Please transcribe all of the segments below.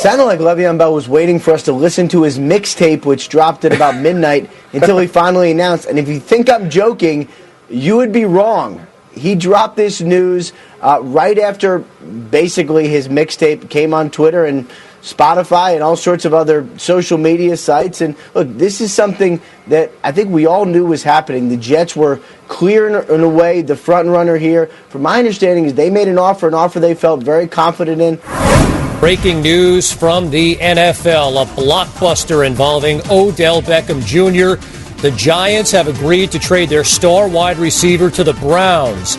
sounded like Le'Veon Bell was waiting for us to listen to his mixtape, which dropped at about midnight, until he finally announced. And if you think I'm joking, you would be wrong. He dropped this news right after basically his mixtape came on Twitter and Spotify and all sorts of other social media sites. And look, this is something that I think we all knew was happening. The Jets were clear in a way the front runner here. From my understanding is they made an offer they felt very confident in. Breaking news from the NFL, a blockbuster involving Odell Beckham Jr. The Giants have agreed to trade their star wide receiver to the Browns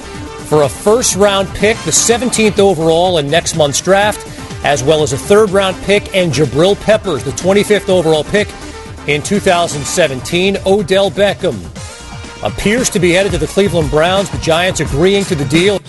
for a first-round pick, the 17th overall in next month's draft, as well as a third-round pick and Jabril Peppers, the 25th overall pick in 2017. Odell Beckham appears to be headed to the Cleveland Browns. The Giants agreeing to the deal.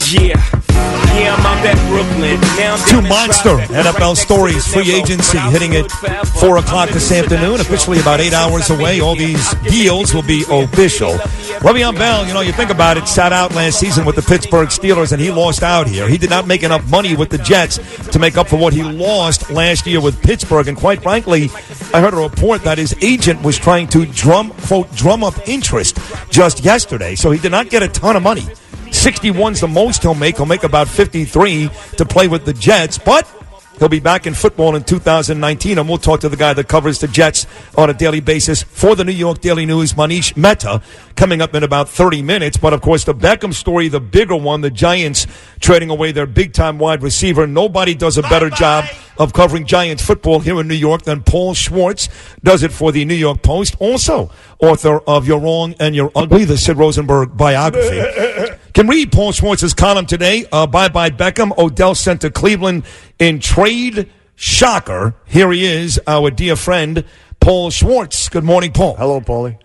Yeah, I'm out at Brooklyn. Two monster NFL stories. Free agency hitting at 4 o'clock this afternoon. Officially about 8 hours away. All these deals will be official. Le'Veon Bell, you think about it, sat out last season with the Pittsburgh Steelers, and he lost out here. He did not make enough money with the Jets to make up for what he lost last year with Pittsburgh. And quite frankly, I heard a report that his agent was trying to drum up interest just yesterday. So he did not get a ton of money. 61's the most he'll make. He'll make about 53 to play with the Jets, but he'll be back in football in 2019, and we'll talk to the guy that covers the Jets on a daily basis for the New York Daily News, Manish Mehta, coming up in about 30 minutes. But, of course, the Beckham story, the bigger one, the Giants trading away their big-time wide receiver. Nobody does a better job of covering Giants football here in New York than Paul Schwartz does it for the New York Post. Also, author of You're Wrong and You're Ugly, the Sid Rosenberg biography. Can read Paul Schwartz's column today. Bye-bye Beckham. Odell sent to Cleveland in trade. Shocker. Here he is, our dear friend, Paul Schwartz. Good morning, Paul. Hello, Paulie.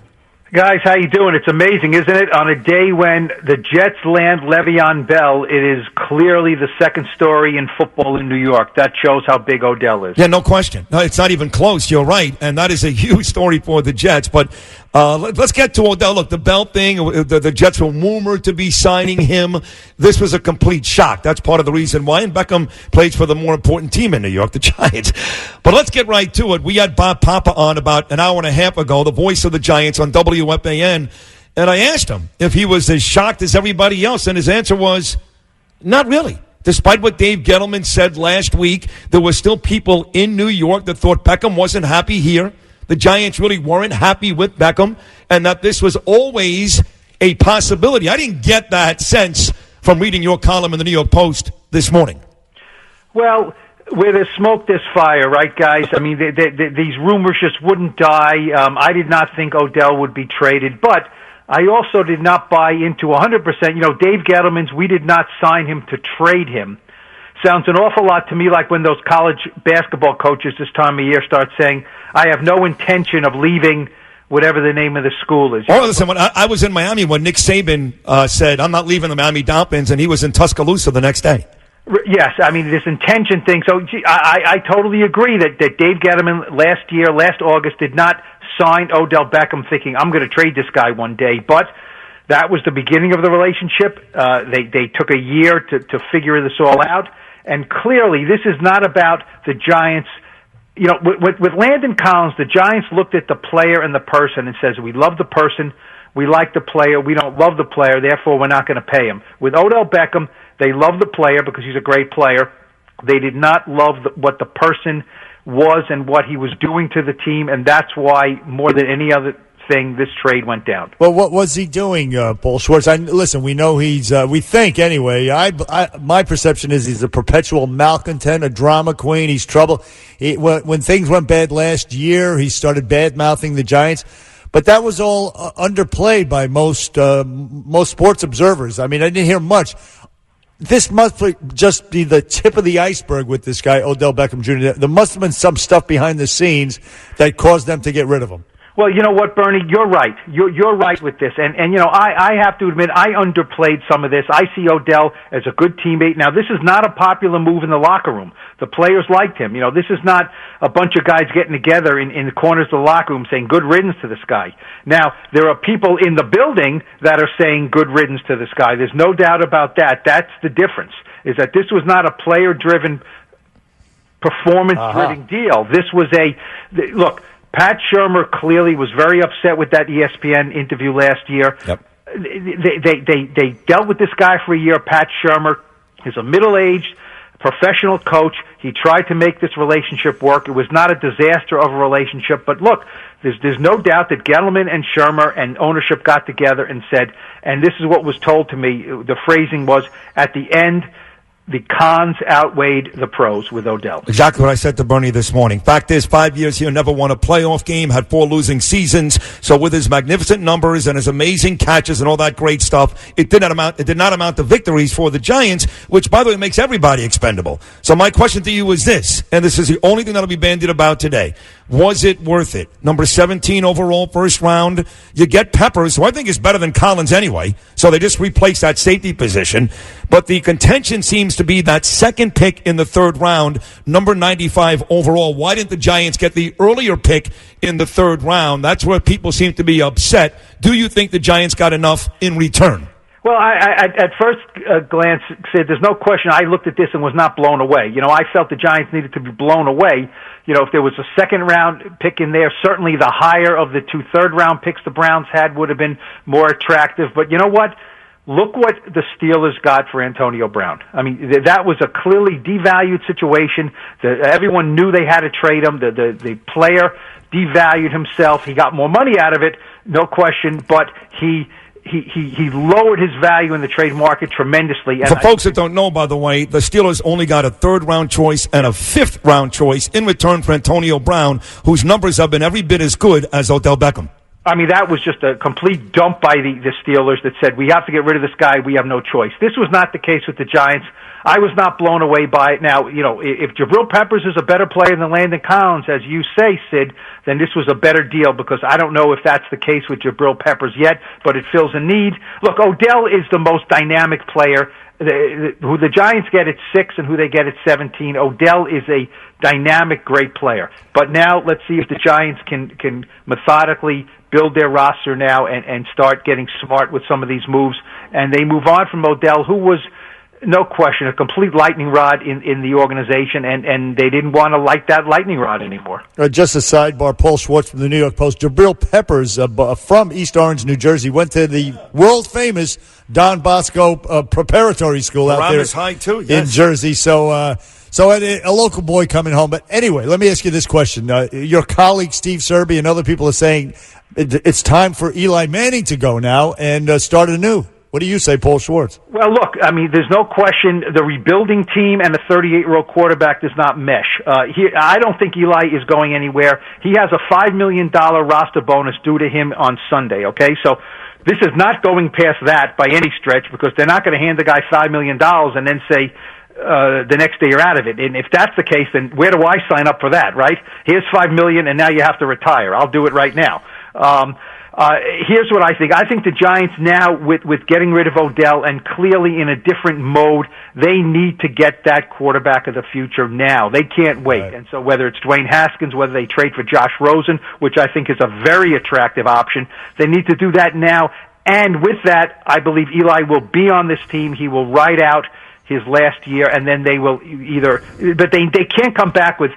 Guys, how you doing? It's amazing, isn't it? On a day when the Jets land Le'Veon Bell, it is clearly the second story in football in New York. That shows how big Odell is. Yeah, no question. No, it's not even close. You're right. And that is a huge story for the Jets. But let's get to Odell. Look, the Bell thing, the Jets were rumored to be signing him. This was a complete shock. That's part of the reason why. And Beckham plays for the more important team in New York, the Giants. But let's get right to it. We had Bob Papa on about an hour and a half ago, the voice of the Giants on WFAN. And I asked him if he was as shocked as everybody else. And his answer was, not really. Despite what Dave Gettleman said last week, there were still people in New York that thought Beckham wasn't happy here. The Giants really weren't happy with Beckham, and that this was always a possibility. I didn't get that sense from reading your column in the New York Post this morning. Well, where there's smoke, there's fire, right, guys? I mean, these rumors just wouldn't die. I did not think Odell would be traded, but I also did not buy into 100%. Dave Gettleman's, we did not sign him to trade him. Sounds an awful lot to me like when those college basketball coaches this time of year start saying, I have no intention of leaving whatever the name of the school is. Oh, listen, when I was in Miami when Nick Saban said, I'm not leaving the Miami Dolphins, and he was in Tuscaloosa the next day. Yes, I mean, this intention thing. So I totally agree that Dave Gettleman last August, did not sign Odell Beckham thinking, I'm going to trade this guy one day. But that was the beginning of the relationship. They took a year to figure this all out. And clearly, this is not about the Giants. With Landon Collins, the Giants looked at the player and the person and says, we love the person, we like the player, we don't love the player, therefore we're not going to pay him. With Odell Beckham, they love the player because he's a great player. They did not love what the person was and what he was doing to the team, and that's why, more than any other thing, this trade went down. Well, what was he doing, Paul Schwartz? Listen, we know he's, we think anyway, my perception is he's a perpetual malcontent, a drama queen. He's trouble. When things went bad last year, he started bad-mouthing the Giants. But that was all underplayed by most sports observers. I mean, I didn't hear much. This must just be the tip of the iceberg with this guy, Odell Beckham Jr. There must have been some stuff behind the scenes that caused them to get rid of him. Well, you know what, Bernie? You're right. You're right with this. And I have to admit, I underplayed some of this. I see Odell as a good teammate. Now, this is not a popular move in the locker room. The players liked him. This is not a bunch of guys getting together in the corners of the locker room saying good riddance to this guy. Now, there are people in the building that are saying good riddance to this guy. There's no doubt about that. That's the difference, is that this was not a player-driven performance-driven deal. This was look, Pat Shurmur clearly was very upset with that ESPN interview last year. Yep. They dealt with this guy for a year, Pat Shurmur. He's a middle-aged professional coach. He tried to make this relationship work. It was not a disaster of a relationship, but look, there's no doubt that Gettleman and Shurmur and ownership got together and said, and this is what was told to me, the phrasing was, at the end, the cons outweighed the pros with Odell. Exactly what I said to Bernie this morning. Fact is, 5 years here, never won a playoff game, had 4 losing seasons. So with his magnificent numbers and his amazing catches and all that great stuff, it did not amount to victories for the Giants, which, by the way, makes everybody expendable. So my question to you is this, and this is the only thing that'll be bandied about today. Was it worth it? Number 17 overall, first round. You get Peppers, who I think is better than Collins anyway. So they just replaced that safety position. But the contention seems to be that second pick in the third round, number 95 overall. Why didn't the Giants get the earlier pick in the third round? That's where people seem to be upset. Do you think the Giants got enough in return? Well, I at first glance said there's no question. I looked at this and was not blown away. I felt the Giants needed to be blown away. If there was a second-round pick in there, certainly the higher of the 2 third-round picks the Browns had would have been more attractive. But you know what? Look what the Steelers got for Antonio Brown. I mean, that was a clearly devalued situation. Everyone knew they had to trade him. The player devalued himself. He got more money out of it, no question, but he lowered his value in the trade market tremendously. And for folks that don't know, by the way, the Steelers only got a third-round choice and a fifth-round choice in return for Antonio Brown, whose numbers have been every bit as good as Odell Beckham. I mean, that was just a complete dump by the Steelers that said, we have to get rid of this guy, we have no choice. This was not the case with the Giants. I was not blown away by it. Now, if Jabril Peppers is a better player than Landon Collins, as you say, Sid, then this was a better deal because I don't know if that's the case with Jabril Peppers yet, but it fills a need. Look, Odell is the most dynamic player. Who the Giants get at 6 and who they get at 17, Odell is a dynamic, great player. But now let's see if the Giants can methodically build their roster now and start getting smart with some of these moves. And they move on from Odell, who was, no question, a complete lightning rod in the organization, and they didn't want to light that lightning rod anymore. Just a sidebar, Paul Schwartz from the New York Post. Jabril Peppers from East Orange, New Jersey, went to the world-famous Don Bosco Preparatory School out there High too, yes. in Jersey. So a local boy coming home. But anyway, let me ask you this question. Your colleague Steve Serby and other people are saying it's time for Eli Manning to go now and start anew. What do you say, Paul Schwartz? Well, look, I mean, there's no question the rebuilding team and the 38-year-old quarterback does not mesh. I don't think Eli is going anywhere. He has a $5 million roster bonus due to him on Sunday, okay? So this is not going past that by any stretch because they're not going to hand the guy $5 million and then say the next day you're out of it. And if that's the case, then where do I sign up for that, right? Here's $5 million and now you have to retire. I'll do it right now. Here's what I think. I think the Giants now, with getting rid of Odell and clearly in a different mode, they need to get that quarterback of the future now. They can't wait. Right. And so whether it's Dwayne Haskins, whether they trade for Josh Rosen, which I think is a very attractive option, they need to do that now. And with that, I believe Eli will be on this team. He will ride out his last year, and then they will but they can't come back with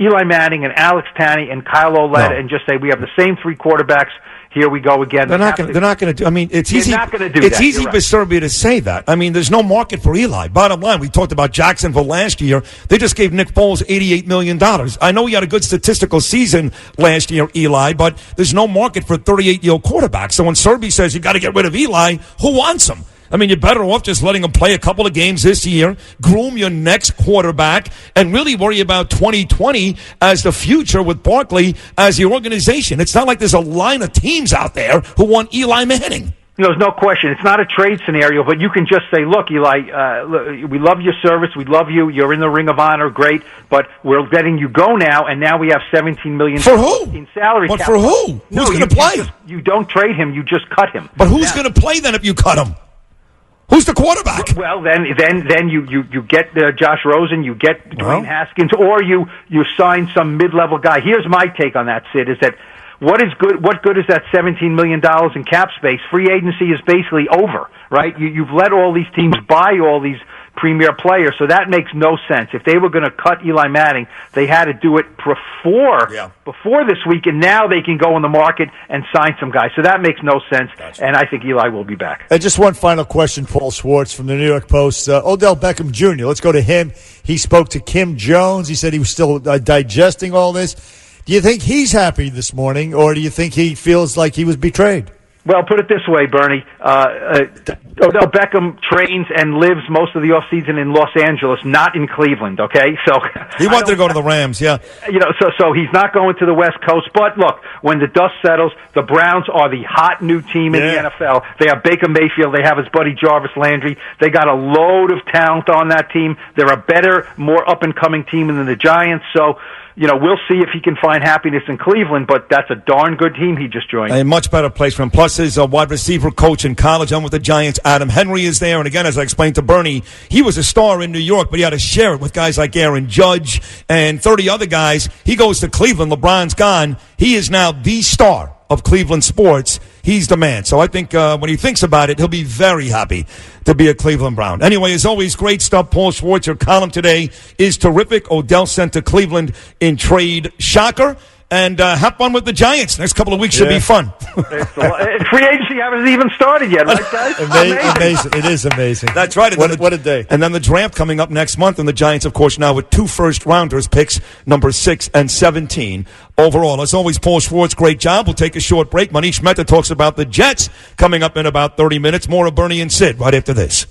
Eli Manning and Alex Tanney and Kyle Oleta and just say we have the same 3 quarterbacks. Here we go again. They're not going to do. I mean, it's easy. It's easy for Serbia to say that. I mean, there's no market for Eli. Bottom line, we talked about Jacksonville last year. They just gave Nick Foles $88 million. I know he had a good statistical season last year, Eli, but there's no market for 38-year-old quarterbacks. So when Serbia says you got to get rid of Eli, who wants him? I mean, you're better off just letting him play a couple of games this year, groom your next quarterback, and really worry about 2020 as the future with Barkley as the organization. It's not like there's a line of teams out there who want Eli Manning. There's no question. It's not a trade scenario, but you can just say, look, Eli, we love your service. We love you. You're in the Ring of Honor. Great. But we're letting you go now, and now we have $17 million for who? In salary cap. But for who? Who's going to play? You don't trade him. You just cut him. But who's going to play then if you cut him? Who's the quarterback? Well, then you get Josh Rosen, you get Dwayne Haskins, or you sign some mid-level guy. Here's my take on that, Sid, is that what good is that $17 million in cap space? Free agency is basically over, right? You've let all these teams buy all these premier player. So that makes no sense. If they were going to cut Eli Manning, they had to do it before this week, and now they can go in the market and sign some guys. So that makes no sense, and I think Eli will be back. Just one final question, Paul Schwartz from the New York Post. Odell Beckham Jr., let's go to him. He spoke to Kim Jones. He said he was still digesting all this. Do you think he's happy this morning, or do you think he feels like he was betrayed? Well, put it this way, Bernie. Odell Beckham trains and lives most of the off season in Los Angeles, not in Cleveland. Okay, so he wanted to go to the Rams. Yeah, so he's not going to the West Coast. But look, when the dust settles, the Browns are the hot new team in the NFL. They have Baker Mayfield. They have his buddy Jarvis Landry. They got a load of talent on that team. They're a better, more up and coming team than the Giants. So, we'll see if he can find happiness in Cleveland, but that's a darn good team he just joined. A much better place for him. Plus, his wide receiver coach in college and with the Giants, Adam Henry, is there. And again, as I explained to Bernie, he was a star in New York, but he had to share it with guys like Aaron Judge and 30 other guys. He goes to Cleveland. LeBron's gone. He is now the star of Cleveland sports. He's the man. So I think when he thinks about it, he'll be very happy to be a Cleveland Brown. Anyway, as always, great stuff. Paul Schwartz, your column today is terrific. Odell sent to Cleveland in trade. Shocker. And have fun with the Giants. Next couple of weeks should be fun. Free agency hasn't even started yet, right, guys? Amazing. It is amazing. That's right. What a day. And then the draft coming up next month. And the Giants, of course, now with 2 first-rounders, picks number 6 and 17 overall. As always, Paul Schwartz, great job. We'll take a short break. Manish Mehta talks about the Jets coming up in about 30 minutes. More of Bernie and Sid right after this.